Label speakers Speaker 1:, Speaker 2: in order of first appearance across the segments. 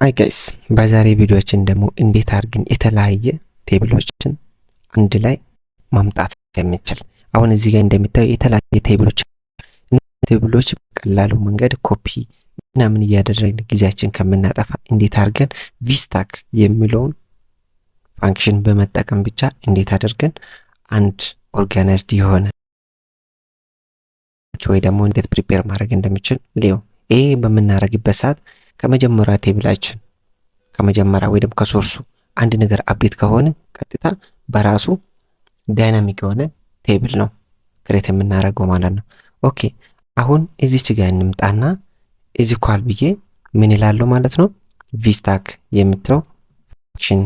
Speaker 1: ሃይ ጋይስ በዛሬ ቪዲዮአችን ደግሞ እንዴት አድርገን የተለያየ ቴብሎችን አንድ ላይ ማምጣት እንደምንችል አሁን እዚህ ጋር እንደምታዩ የተለያየ ቴብሎች በቀላሉ መንገድ ኮፒ እና ምን እያደረግን ጊዜያችን ከምናጠፋ እንዴት አድርገን ቪስታክ የሚለውን ፋንክሽን በመጠቀም ብቻ እንዴት አድርገን አንድ ኦርጋናይዝድ የሆነ ወይ ደግሞ እንዴት ፕሪፔር ማድረግ እንደምንችል ሊዮ ይሄ በመናረግበት ሰዓት ከመጀመሪያ ቴብላችን ከመጀመሪያ ወይ ደግሞ ከሶርሱ አንድ ነገር አፕዴት ከሆነ ቀጥታ በራሱ ዳይናሚክ የሆነ ቴብል ነው ክሬት የምናደርገው ማለት ነው። ኦኬ አሁን እዚች ጋር እንምጣና እዚህ ኳል ብዬ ምን ይላለው ማለት ነው ቪስታክ የምትለው ፋንክሽን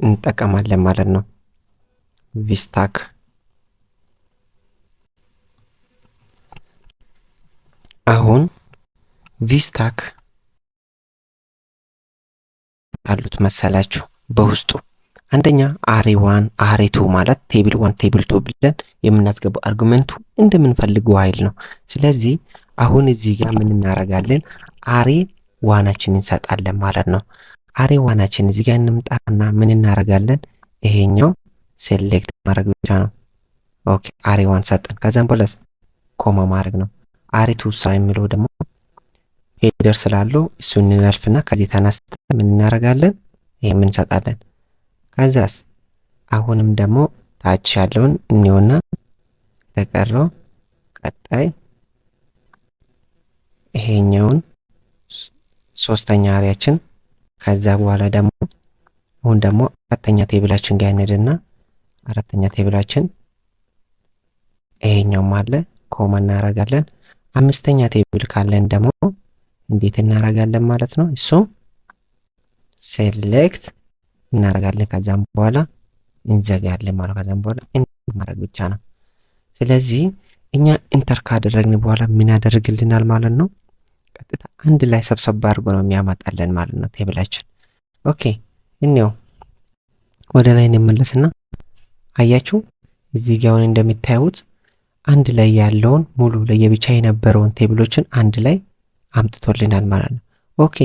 Speaker 1: እንጠቀማለን ማለት ነው። ቪስታክ አሁን ቪስታክ አሉት መሰላችሁ በውስጡ አንደኛ አሬ1 አሬ2 ማለት ቴብል 1 ቴብል 2 ብለን የምናስገባው አርጉመንቱ እንደምንፈልገው ኃይል ነው። ስለዚህ አሁን እዚህ ጋር ምን እናረጋለን አሬ ዋናችንን እንሰጣለን ማለት ነው። አሬ ዋናችን እዚህ ጋር እንምጣና ምን እናረጋለን ይሄኛው ሴሌክት ማድረግ ብቻ ነው። ኦኬ አሬ1 ሰጠን ከዛም በኋላ ኮማ ማድረግ ነው። አሬ2 ሳይምለው ደግሞ ሄደር ስላለው እሱን እናልፍና ከዚህ ተነስተን ምን እናረጋለን ይሄ ምን እንሰጣለን። ከዛስ አሁንም ደግሞ ታች ያለውን እንየውና ተቀረው ቀጣይ ይሄኛውን ሶስተኛ አሪያችን ከዛ በኋላ ደግሞ አሁን ደግሞ አራተኛ ቴብላችን ጋር እንሄድና አራተኛ ቴብላችን ይሄኛው ማለት ኮማ እናረጋለን። አምስተኛ ቴብል ካለን ደግሞ እንዴት እናረጋለን ማለት ነው እሱ ሴሌክት እናረጋለን ከዛም በኋላ እንዘጋለን ማለት ከዛም በኋላ ማድረግ ብቻ ነው። ስለዚህ እኛ ኢንተር ካደረግን በኋላ ምን ያደርግልናል ማለት ነው ቀጥታ አንድ ላይ ሰብሰብ አድርጎ ነው የሚያመጣልን ማለት ነው ቴብላችን። ኦኬ እንየው ወደ ላይ እንመለስና አያችሁ እዚህ ጋር እንደምታዩት አንድ ላይ ያለውን ሙሉ ለየብቻ የነበረውን ቴብሎችን አንድ ላይ አምጥቶልናል ማለት ነው። ኦኬ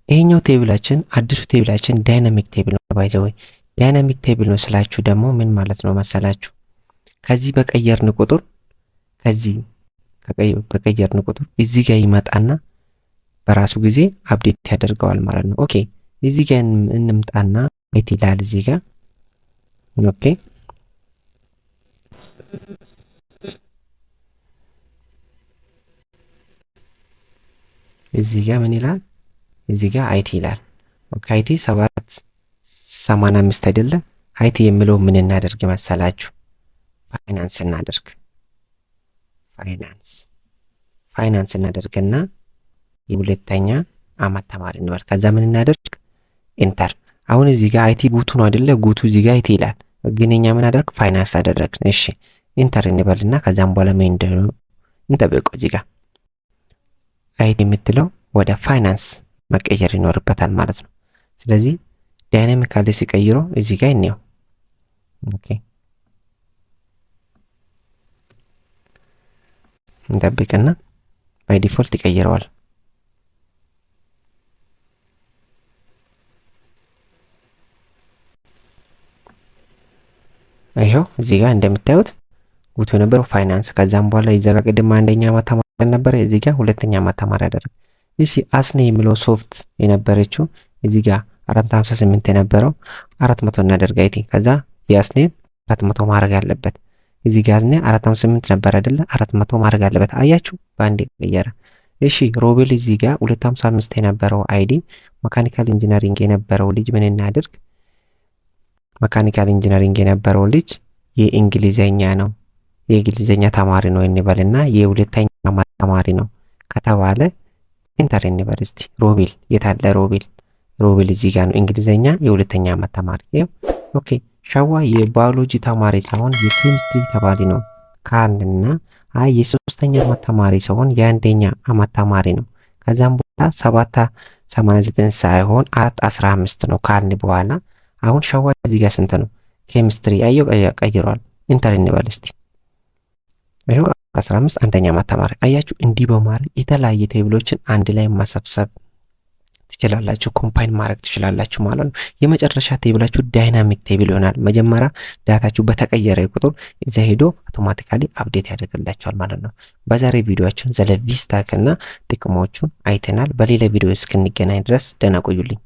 Speaker 1: ይሄኛው ቴብላችን አዲሱ ቴብላችን ዳይናሚክ ቴብል ነው። ባይ ዘ ወይ ዳይናሚክ ቴብል ነው ስላችሁ ደግሞ ምን ማለት ነው መሰላችሁ ከዚህ በቀየርን ቁጥር በቀየርን ቁጥር እዚህ ጋር ይመጣና በራሱ ጊዜ አፕዴት ያደርገዋል ማለት ነው። ኦኬ እዚህ ጋር እንምጣና ቤት ይላል እዚህ ጋር ኦኬ እዚህ ጋር ምን ይላል እዚህ ጋር አይቲ ይላል። ኦኬ አይቲ 785 አይደለ አይቲ የሚለው ምን እናደርግ መሰላችሁ ፋይናንስ እናደርግ ፋይናንስ እናደርግና የሁለተኛ አመት ተማሪ እንበል ከዛ ምን እናደርግ ኢንተር አሁን እዚህ ጋር አይቲ ጉቱ ነው አይደለ ጉቱ እዚህ ጋር አይቲ ይላል ግን እኛ ምን አደረግ ፋይናንስ አደረግን። እሺ ኢንተር እንበልና ከዛም በኋላ ምን እንደሆነ እንጠብቀው እዚህ ጋር አይቲ የምትለው ወደ ፋይናንስ መቀየር ይኖርበታል ማለት ነው። ስለዚህ ዳይናሚካሊ ሲቀይሮ እዚህ ጋር እንየው ኦኬ እንጠብቅና ባይ ዲፎልት ይቀይረዋል። ይሄው እዚህ ጋር እንደምታዩት ጉቱ የነበረው ፋይናንስ ከዛም በኋላ ይዘጋቀድም አንደኛ አመት ተማሪ ነበር እዚህ ጋር ሁለተኛ አመት ተማሪ አደረገ። እሺ አስኔ የሚለው ሶፍት የነበረችው እዚህ ጋር 458 የነበረው 400 እናደርግ አይቲ ከዛ ያስኔ 400 ማድረግ አለበት እዚህ ጋር አስኔ 458 ነበር አይደለ 400 ማድረግ አለበት አያችሁ ባንዴ ቀየረ። እሺ ሮቤል እዚህ ጋር 255 የነበረው አይዲ መካኒካል ኢንጂነሪንግ የነበረው ልጅ ምን እናድርግ መካኒካል ኢንጂነሪንግ የነበረው ልጅ የእንግሊዘኛ ነው የእንግሊዘኛ ተማሪ ነው እንበልና የሁለተኛ አመት ተማሪ ነው ከተባለ ኢንተር እንበል እስቲ ሮቤል የታለ ሮቤል እዚህ ጋር ነው እንግሊዘኛ የሁለተኛ አመት ተማሪ ኦኬ ሻዋ የባዮሎጂ ተማሪ ሳይሆን የኬሚስትሪ ተማሪ ነው ካልና የሶስተኛ አመት ተማሪ ሳይሆን የአንደኛ አመት ተማሪ ነው ከዛም በኋላ 789 ሳይሆን 415 ነው ካልን በኋላ አሁን ሻዋ እዚህ ጋር ስንት ነው ኬሚስትሪ አየው ቀይሯል ኢንተር እንበል እስቲ ይሄው 15 አንደኛ አመት ተማሪ አያችሁ እንዲህ በማድረግ የተለያየ ቴብሎችን አንድ ላይ ማሰብሰብ ትችላላችሁ፣ ኮምፓይን ማድረግ ትችላላችሁ ማለት ነው። የመጨረሻ ቴብላችሁ ዳይናሚክ ቴብል ይሆናል። መጀመሪያ ዳታችሁ በተቀየረ ቁጥር እዛ ሄዶ አውቶማቲካሊ አፕዴት ያደርግላችኋል ማለት ነው። በዛሬ ቪዲዮአችን ስለ ቪስታክ እና ጥቅሞቹን አይተናል። በሌላ ቪዲዮ እስክንገናኝ ድረስ ደህና ቆዩልኝ።